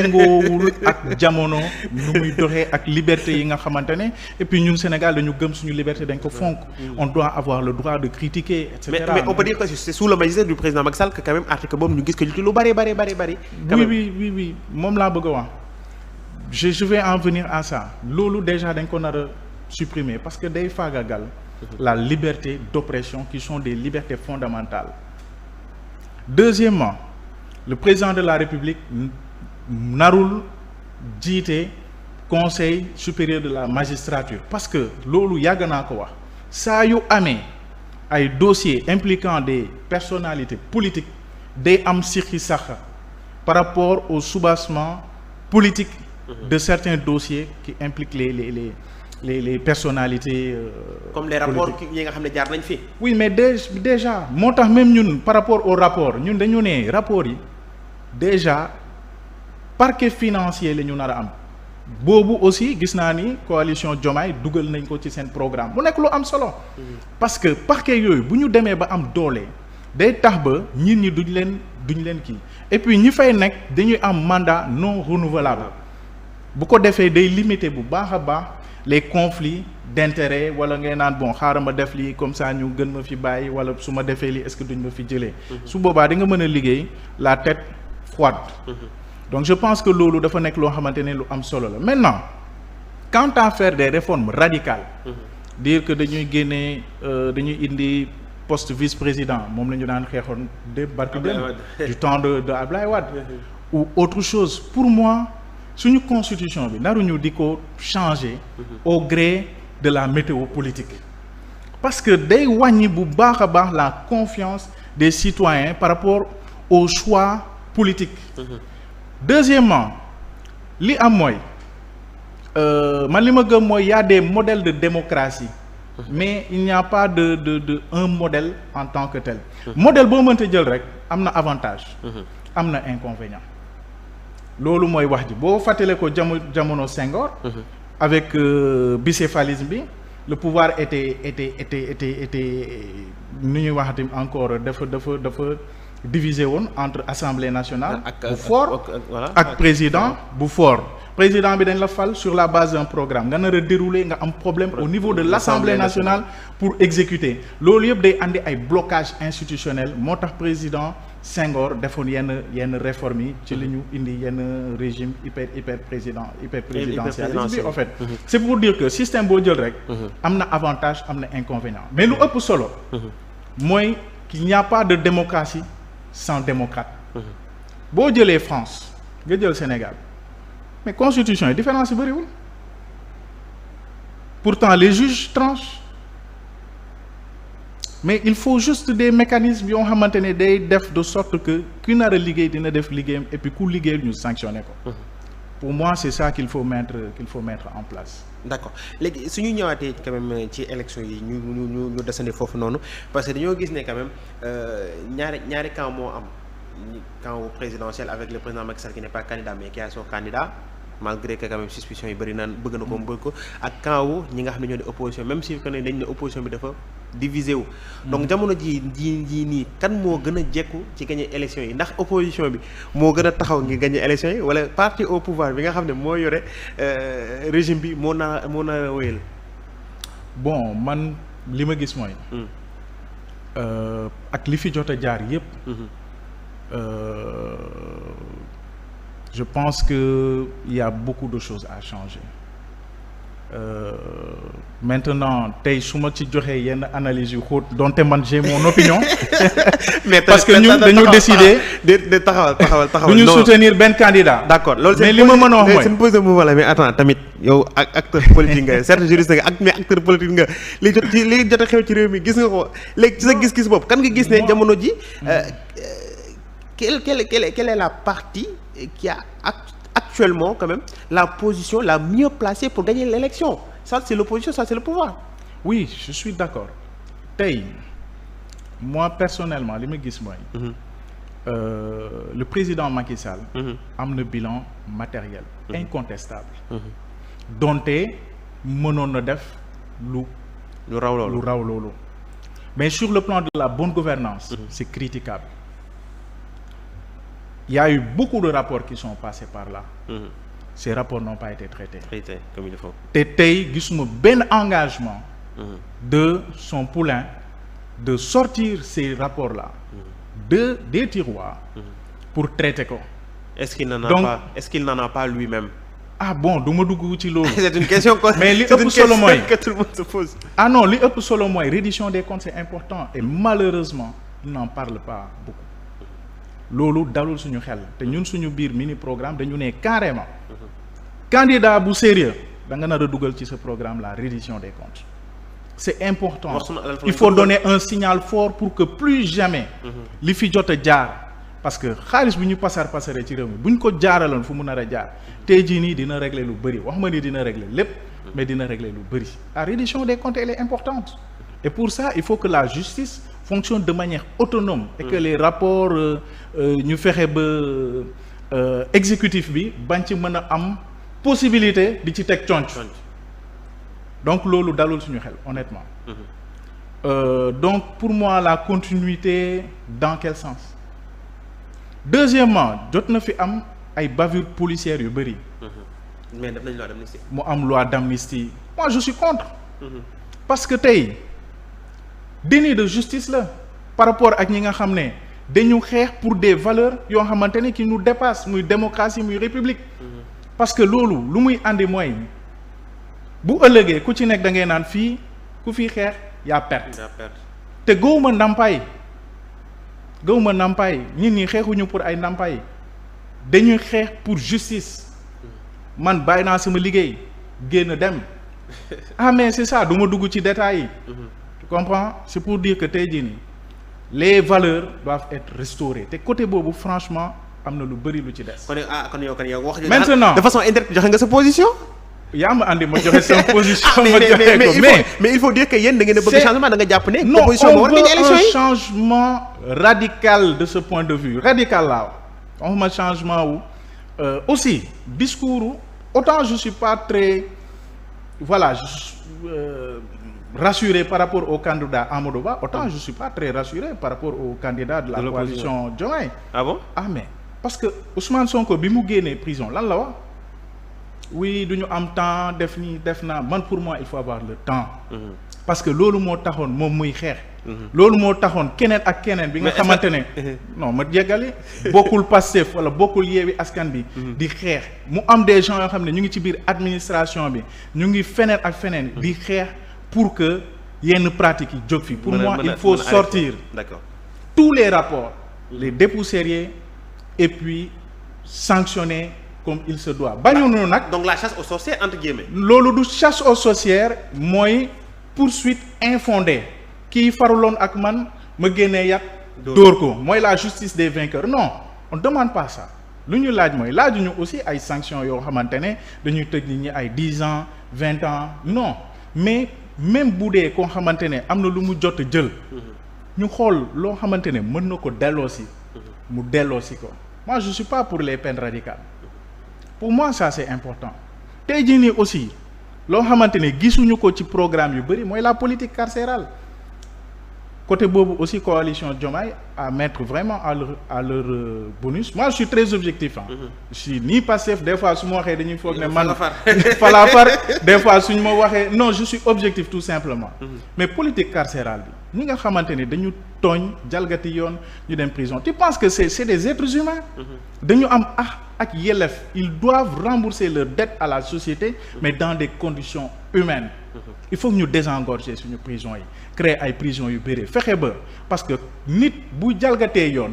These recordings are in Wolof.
ngoowul ak jamono nu muy doxee ak liberté yi nga xamante ne et puis ñun Sénégal dañu gëm suñu liberté dañ ko fonk. On doit avoir le droit de critiquer et cetera. mais on peut dire que c'est sous le magistère du président Macky Sall que quand même article boobu ñu gis que lu bari. oui moom laa bëgg a wax je vais en venir à ça loolu déjà dañ ko nar a supprimer parce que day faagagal la liberté d'oppression qui sont des libertés fondamentales. Deuxièmement, le président de la République narul jiite conseil supérieur de la magistrature parce que loolu yàgg naa ko wax saa yu amee ay dossiers impliquant des personnalités politiques day am sixi saxa par rapport au soubassement politique de certains dossiers qui impliquent les personnalités comme les rapports yi nga xam ne jaar nañ fi. oui mais déjà moo tax même ñun par rapport au rapport ñun dañu ne rapport yi déjà parquet financier la ñu nar a am boobu aussi gis naa ni coalition Diomaye dugal nañ ko ci seen programme mu nekk lu am solo parce que parquet yooyu bu ñu demee ba am doole day tax ba nit ñi duñ leen kii et puis ñi fay nekk dañuy am mandat non renouvelable bu ko defee day limiter bu baax a baax les conflits d'intérêt wala ngay naan bon xaaral ma def lii comme ça ñu gën ma fi bàyyi wala su ma defee lii est-ce que duñ ma fi jëlee su boobaa di nga mën a liggéey la tête froide. Donc je pense que loolu dafa nekk loo xamante ne lu am solo la maintenant quant à faire des réformes radicales dire que dañuy génnee dañuy indi poste vice-président moom la ñu daan xeexoon de barki dem du temps de Ablaye Wade ou autre chose pour moi suñu constitution bi naruñu di ko changer au gré de la météo politique parce que day wàññi bu baax a baax la confiance des citoyens par rapport au choix politique. Deuxièmement li am mooy man li ma gëm mooy y a des modèles de démocratie mais il n'y a pas de un modèle en tant que tel modèle boo mënta jël rek am na avantage am na inconvénient loolu mooy wax ji boo fàttale ko jamono Senghor avec bicéphalisme bi le pouvoir était nu ñuy waxati encore dafa divisé woon entre assemblée nationale bu fort ak président bu fort président bi dañ la fal sur la base d'un programme nga nar a dérouler nga am problème au niveau de l'assemblée nationale pour exécuter loolu yëpp day andi ay blocage institutionnel moo tax président Senghor defoon yenn réformes yi ci li ñu indi yenn régime hyper présidentialisme bi en fait c'est pour dire que système boo jël rek am na avantage am na inconvénient mais lu ëpp solo mooy qu'il n'y a pas de démocratie sans démocrate boo jëlee France nga jël Sénégal mais constitution yi différence yi bëriwul pourtant les juges tranchent mais il faut juste des mécanismes yoo xamante ne day def de sorte que ku nar a liggéey dina def liggéeyam et puis ku liggéey ñu sanctionner ko pour moi c'est ça qu'il faut mettre en place. D'accord léegi su ñu ñëwaatee quand même ci élection yi ñu desandi foofu noonu parce que dañoo gis ne quand même ñaari camp moo am camp présidentiel avec le président Macky Sall qui n'est pas candidat mais qui a son candidat malgré que quand même suspicion yi bëri naan bëgg na ko bëgg ko ak camp wu ñi nga xam ne ñoo di opposition même si que ne dañ ne opposition bi dafa divisé wu. donc jamono ji nii kan moo gën a jekku ci gagner élection yi ndax opposition bi moo gën a taxaw ngir gagner élection yi wala parti au pouvoir bi nga xam ne moo yore régime bi moo naa wéyal. bon man li ma gis mooy. ak li fi jot a jaar yépp. Je pense que il y a beaucoup de choses à changer. Maintenant tey su ma ci joxee yenn analyse yu xóot donte man j'ai mon opinion. mais parce que ñun dañu décider de taxawal. du ñu soutenir benn candidat. d'accord loolu mais li ma mën a wax mooy seen pose de mouvement la mais attends tamit yow ak acteur politique nga certes juriste nga mais acteur politique nga li jot a xew ci réew mi gis nga ko léegi ci sa gis-gis bopp kan nga gis ne jamono ji quelle est la partie qui a actuellement quand même la position la mieux placée pour gagner l'élection? Ça c'est l'opposition, ça c'est le pouvoir. Oui, je suis d'accord. Tey moi personnellement li ma gis mooy le président Macky Sall am na bilan matériel incontestable donte mënoon na def lu raw loolu mais sur le plan de la bonne gouvernance c'est critiquable il y a eu beaucoup de rapports qui sont passés par là. Ces rapports n'ont pas été traités comme il faut. te tey gisuma benn engagement de son poulain de sortir ces rapports là des tiroirs pour traiter ko. Est-ce qu'il n'en a pas lui-même? Ah bon, du ma dugg ci loolu. C'est une question mais li ëpp solo mooy que tout le monde se pose. Ah non, li ëpp solo mooy reddition des comptes, c'est important et malheureusement il n'en parle pas beaucoup. Loolu dalul suñu xel te ñun suñu biir mini programme dañu ne carrément candidat bu sérieux da nga nar a dugal ci ce programme la reddition des comptes. C'est important. Il faut donner un signal fort pour que plus jamais li fi jot a jaar, parce que xaalis bu ñu pasar pasare ci réew mi bu ñu ko jaaraloon fu mu nar a jaar tey jii nii dina régler lu bëri, wax ma ni dina régler lépp mais dina régler lu bëri. La reddition des comptes elle est importante et pour ça il faut que la justice fonctionne de manière autonome et que les rapports ñu fexe ba exécutif bi bañ ci mën a am possibilité di ci teg conc. Donc loolu dalul suñu xel honnêtement. Donc pour moi la continuité dans quel sens? Deuxièmement jot na fi am ay bavures policières yu bëri. Mais def nañ loi d'amnistie. mu am loi d'amnistie. Moi je suis contre. Parce que tey déni de justice la par rapport ak ñi nga xam ne dañu xeex pour des valeurs yoo xamante ne qui nous dépassent muy démocratie muy république. Parce que loolu lu muy andi mooy bu ëllëgee ku ci nekk da ngay naan fii ku fi xeex yaa perte. te gëwuma ndàmpaay nit ñi xeexuñu pour ay ndàmpaay dañuy xeex pour justice. Man bàyyi naa sama liggéey génn dem ah mais c'est ça du ma dugg ci détails yi. Tu comprends? C'est pour dire que tey jii nii les valeurs doivent être restaurées te côté boobu franchement am na lu bëri lu ci des. kon yow wax. Maintenant de façon indirecte joxe nga sa position. yaa ma andi ma joxe sama position. mais il faut dire que yéen da ngeen a bëgg changement da nga jàpp ne. non opposition moo war a élection yi. un changement radical de ce point de vue radical là waxuma changement wu aussi discours autant je suis pas très rassuré par rapport au candidat Amadou Ba autant je suis pas très rassuré par rapport au candidat de la coalition Diomaye. Ah bon? Ah mais parce que Ousmane Sonko bi mu génnee prison lan la wax oui du ñu am temps def nii def naa man pour moi il faut avoir le temps. Parce que loolu moo taxoon moom muy xeex. loolu moo taxoon keneen ak keneen bi nga xamante ne non ma jéggali bokkul Pastef wala bokkul Yewwi Askan bi di xeex mu am des gens yoo xam ne ñu ngi ci biir administration bi ñu ngi feneen ak feneen di xeex pour que yenn pratiques yi jóg fi pour moi il faut sortir tous les rapports les dépoussiérer et puis sanctionner comme il se doit bañoonu nag donc la chasse aux sorcières entre guillemets loolu du chasse aux sorcières mooy poursuite infondée kii faruloon ak man ma génnee yat dóor ko mooy la justice des vainqueurs non on demande pas ça lu ñu laaj mooy laajuñu aussi ay sanctions yoo xamante ne dañuy tëj nit ñi ay 10 ans 20 ans non mais même bu dee koo xamante ne am na lu mu jot jël ñu xool loo xamante ne mën na ko delloosi mu delloosi ko moi je suis pas pour les peines radicales pour moi ça c'est important tey jii nii aussi loo xamante ne gisuñu ko ci programme yu bëri mooy la politique carcérale côté boobu aussi coalition Diomaye à mettre vraiment à leur bonus moi je suis très objectif je suis ni passif des fois su ma waxee dañuy foog ne man fa la far des fois suñu ma waxee non je suis objectif tout simplement mais politique carcérale bi ñi nga xamante ne dañu tooñ jalgati yoon ñu dem prison tu penses que c'est des êtres humains dañu am ak yelleef ils doivent rembourser leur dette à la société mais dans des conditions humaines il faut que ñu désengorger suñu prison yi créer ay prison yu bëri fexe ba parce que nit bu jalgatee yoon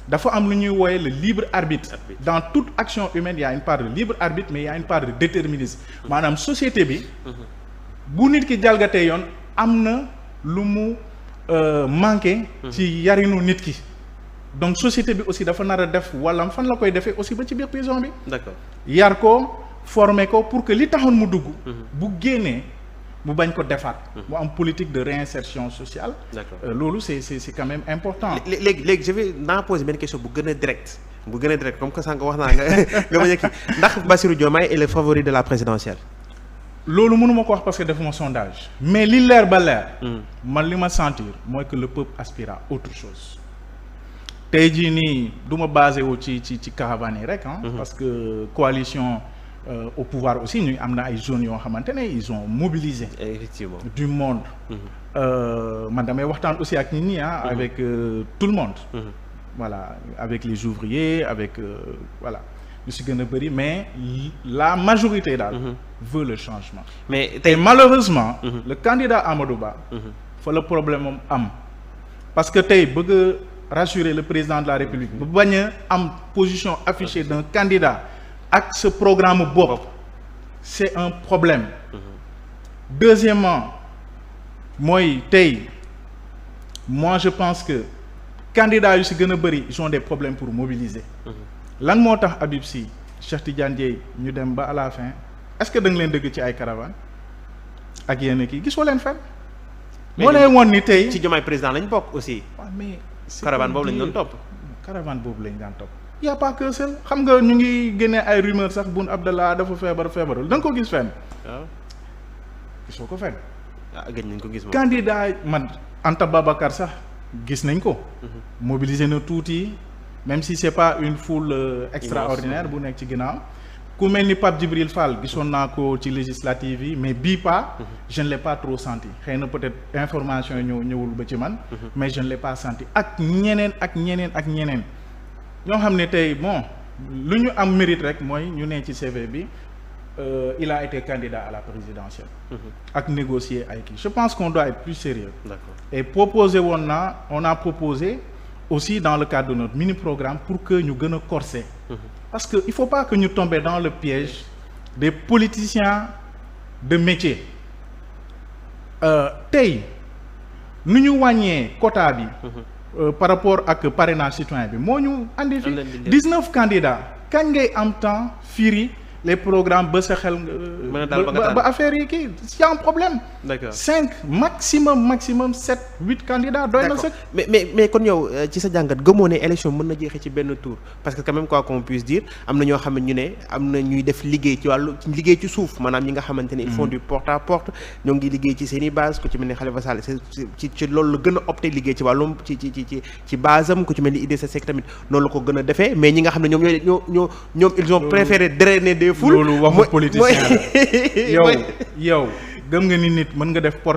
dafa am lu ñuy wooye le libre arbitre dans toute action humaine il y a une part de libre arbitre mais il y a une part de déterminisme maanaam société bi bu nit ki jalgatee yoon am na lu mu manqué ci yarinu nit ki donc société bi aussi dafa nar a def wala fan la koy defee aussi ba ci biir prison bi d'accord yar ko former ko pour que li taxoon mu dugg bu génnee mu bañ ko defaat mu am politique de réinsertion sociale loolu c'est quand même important léegi je vais naa poser benn question bu gën a direct comme que sànq wax naa nga ma ñekki ndax Bassirou Diomaye est le favori de la présidentielle loolu mënuma ko wax parce que defuma sondage mais li leer ba leer man li ma sentir mooy que le peuple aspire à autre chose tey jii nii du ma basé wu ci caravane yi rek parce que coalition au pouvoir aussi ñu am na ay zones yoo xamante ne ils ont mobilisé effectivement du monde man damay waxtaan aussi ak nit ñi avec tout le monde voilà avec les ouvriers avec voilà lu si gën a bëri mais la majorité daal veut le changement mais tey malheureusement le candidat Amadou Ba fa le problème am parce que tey bëgg a rassurer le président de la République bu bañ a am position affichée d'un candidat ak ce programme bopp c'est un problème deuxièmement mooy tey moi je pense que candidats yu si gën a bëri ils ont des problèmes pour mobiliser lan moo tax Habib Sy Cheikh Tidiane Dièye ñu dem ba à la fin est-ce que da nga leen dëgg ci ay caravane ak yenn kii gisoo leen fenn moo lay woon ni tey ci Diomaye président lañ bokk aussi waaw mais caravane boobu lañ doon topp caravane boobu lañ daan topp y a pas que seul xam nga ñu ngi génnee ay rumeur sax Boun Abdallah dafa feebarul da nga ko gis fenn waaw gisoo ko fenn gëj nañ ko gis moom candidat man Anta Babacar sax gis nañ ko mobiliser na tuuti même si c'est pas une foule extraordinaire bu nekk ci ginnaaw ku mel ni Pape Djibril Fall gisoon naa ko ci législative yi mais bii pas je ne l'ai pas trop senti xëy na peut-être information yi ñëwul ba ci man mais je ne l'ai pas senti ak ñeneen ñoo xam ne tey bon lu ñu am mérite rek mooy ñu ne ci CV bi il a été candidat à la présidentielle ak négocier ay kii je pense qu'on doit être plus sérieux d'accord et on a proposé aussi dans le cadre de notre mini-programme pour que ñu gën a corser parce que il faut pas que ñu tomber dans le piège des politiciens de métier tey nu ñu wàññee quota bi par rapport ak parrainage citoyen bi moo ñu andi fi 19 candidats kañ ngay am temps firi les programmes ba sa xel ba affaire yi kii y a un problème. D'accord. 5 maximum 7 8 candidats doy na sëkk. mais kon yow ci sa jàngat gëmoo ne élection mën na jeexee ci benn tour parce que quand même quoi qu'on puisse dire am na ñoo xam ne ñu ne am na ñuy def liggéey ci wàllu liggéey ci suuf maanaam ñi nga xamante ne ils font du porte à porte ñoo ngi liggéey ci seen i base ku ci mel ni Khalifa Sall ci loolu la gën a opté liggéey ci wàllum ci base am ku ci mel ni Idrissa Seck tamit noonu la ko gën a defee mais ñi nga xam ne ñoom ils ont préféré drainer des foules. loolu waxu politicien la yow gëm nga ni nit mën nga def porte